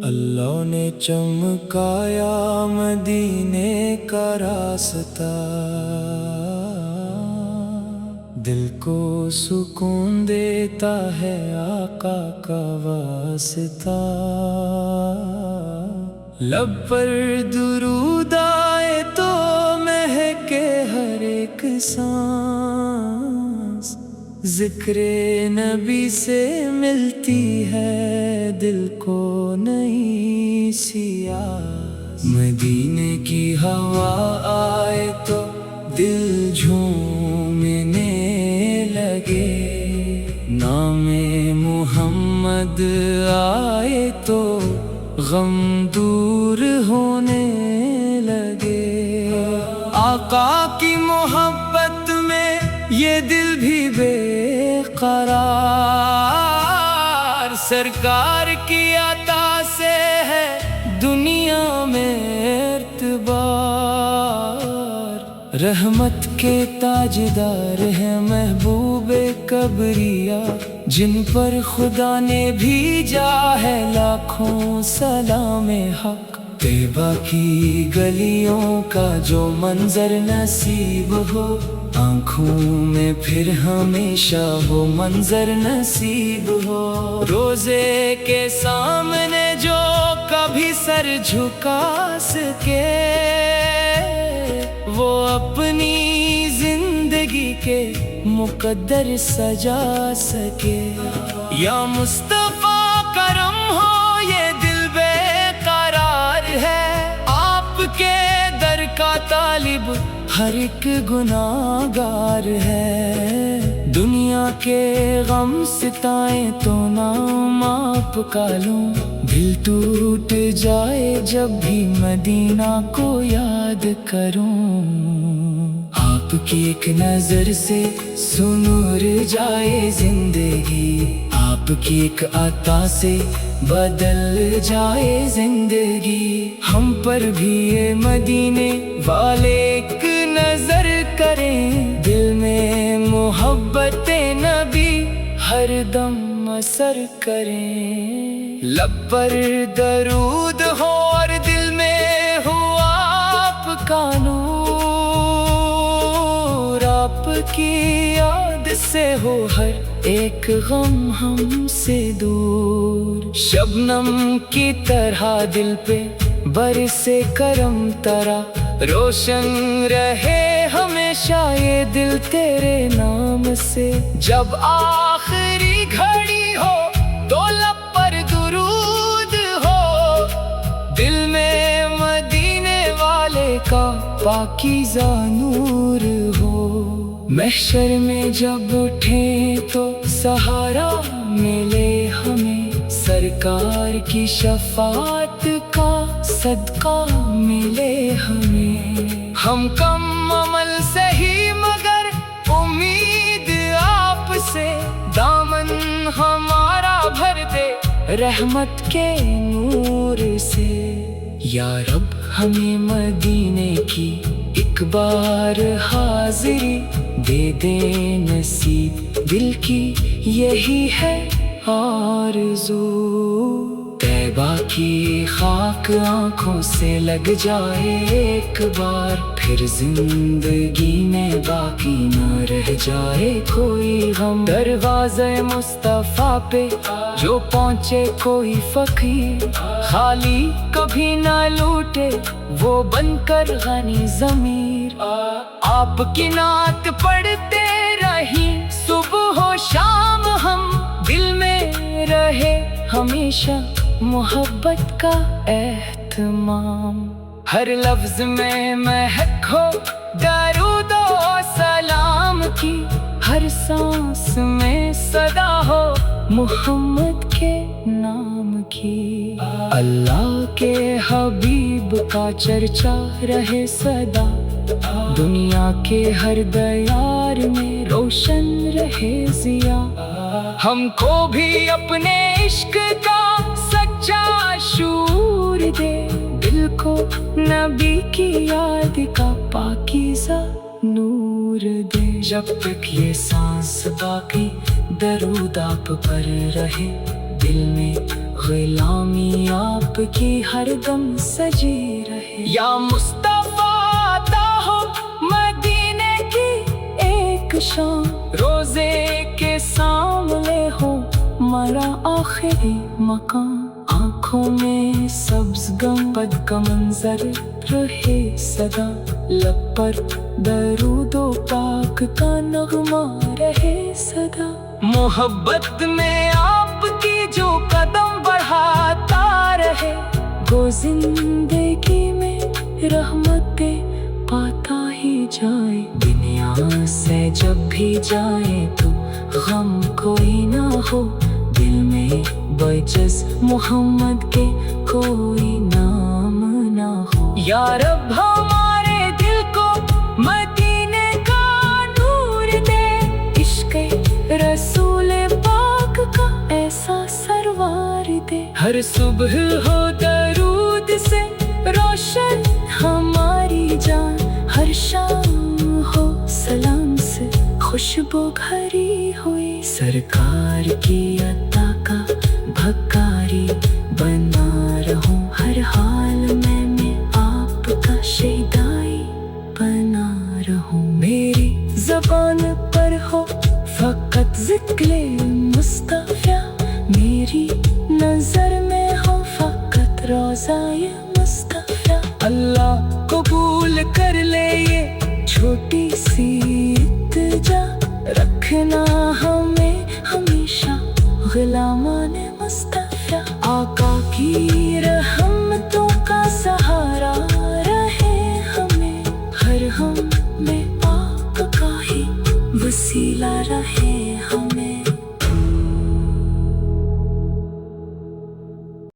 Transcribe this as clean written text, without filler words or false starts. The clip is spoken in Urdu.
اللہ نے چمکایا مدینے کا راستہ، دل کو سکون دیتا ہے آقا کا واسطہ۔ لب پر درود آئے تو مہکے ہر ایک سانس، ذکر نبی سے ملتی ہے دل کو نئی سی آس۔ مدینے کی ہوا آئے تو دل جھومنے لگے، نام محمد آئے تو غم دور ہونے لگے۔ آقا کی محبت میں یہ دل بھی بے قرار، سرکار کی عطا سے ہے دنیا میں اعتبار۔ رحمت کے تاجدار ہیں محبوب کبریا، جن پر خدا نے بھیجا ہے لاکھوں سلام حق۔ طیبہ کی گلیوں کا جو منظر نصیب ہو، آنکھوں میں پھر ہمیشہ وہ منظر نصیب ہو۔ روزے کے سامنے جو کبھی سر جھکا سکے، وہ اپنی زندگی کے مقدر سجا سکے۔ یا مصطفیٰ کرم ہو یہ دل بے قرار ہے، آپ کے در کا طالب ہر ایک گناہ گار ہے۔ دنیا کے غم ستائیں تو نام آپ کا لوں، دل ٹوٹ جائے جب بھی مدینہ کو یاد کروں۔ آپ کی ایک نظر سے سنور جائے زندگی، آپ کی ایک عطا سے بدل جائے زندگی۔ ہم پر بھی یہ مدینے والے ایک نظر کریں، دل میں محبت نبی ہر دم اثر کریں۔ لب پر درود ہو اور دل میں ہو آپ کا نور، آپ کی یاد سے ہو ہر ایک غم ہم سے دور۔ شبنم کی طرح دل پہ برسے کرم ترا، روشن رہے ہمیشہ یہ دل تیرے نام سے۔ جب آخری گھڑی ہو تو لب پر درود ہو، دل میں مدینے والے کا پاکیزہ نور ہو۔ محشر میں جب اٹھیں تو سہارا ملے ہمیں، سرکار کی شفاعت کا صدقہ ملے ہمیں۔ ہم کم عمل سے ہی مگر امید آپ سے، دامن ہمارا بھر دے رحمت کے نور سے۔ یا رب ہمیں مدینے کی ایک بار حاضری دے دے نصیب، دل کی یہی ہے آرزو۔ طیبہ کی خاک آنکھوں سے لگ جائے ایک بار، پھر زندگی میں باقی نہ رہ جائے کوئی غم۔ دروازے مصطفیٰ پہ جو پہنچے کوئی فقیر، خالی کبھی نہ لوٹے وہ بن کر غنی ضمیر۔ آپ کی نعت پڑھتے رہیں صبح و شام ہم، دل میں رہے ہمیشہ محبت کا اہتمام۔ ہر لفظ میں مہک ہو درود و سلام کی، ہر سانس میں صدا ہو محمد کے نام کی۔ اللہ کے حبیب کا چرچا رہے صدا، دنیا کے ہر دیار میں روشن رہے ضیا۔ ہم کو بھی اپنے عشق کا سچا شعور دے، دل کو نبی کی یاد کا پاکیزہ نور دے۔ جب تک یہ سانس باقی درود آپ پر رہے، دل میں غلامی آپ کی ہر دم سجی رہے۔ یا مصطفیٰ عطا ہو مدینے کی ایک شام، روزے کے سامنے ہو مرا آخری مقام، آنکھوں میں سبز گنبد کا منظر رہے سدا، لب پر درود و پاک کا نغمہ رہے صدا۔ محبت میں آپ کی جو قدم بڑھاتا رہے، وہ زندگی میں رحمتیں پاتا ہی جائے۔ دنیا سے جب بھی جائے تو غم کوئی نہ ہو، دل میں بجز محمد کے کوئی نام نہ ہو۔ یا رب ہمارے دل کو مدینے کا نور دے، عشق رسول پاک کا ایسا سروار دے۔ ہر صبح ہو درود سے روشن ہماری جان، ہر شام ہو سلام سے خوشبو بھری ہوئی، سرکار کی عطا کا بھکاری بنا رہوں، ہر حال میں آپ کا شیدائی بنا رہوں۔ میری زبان پر ہو فقط ذکر مصطفیٰ، میری نظر میں ہو فقط روضۂ مصطفیٰ۔ اللہ قبول کر لے یہ چھوٹی سی التجا، رکھنا ہمیں ہمیشہ غلامان مصطفیٰ۔ آقا کی رحمت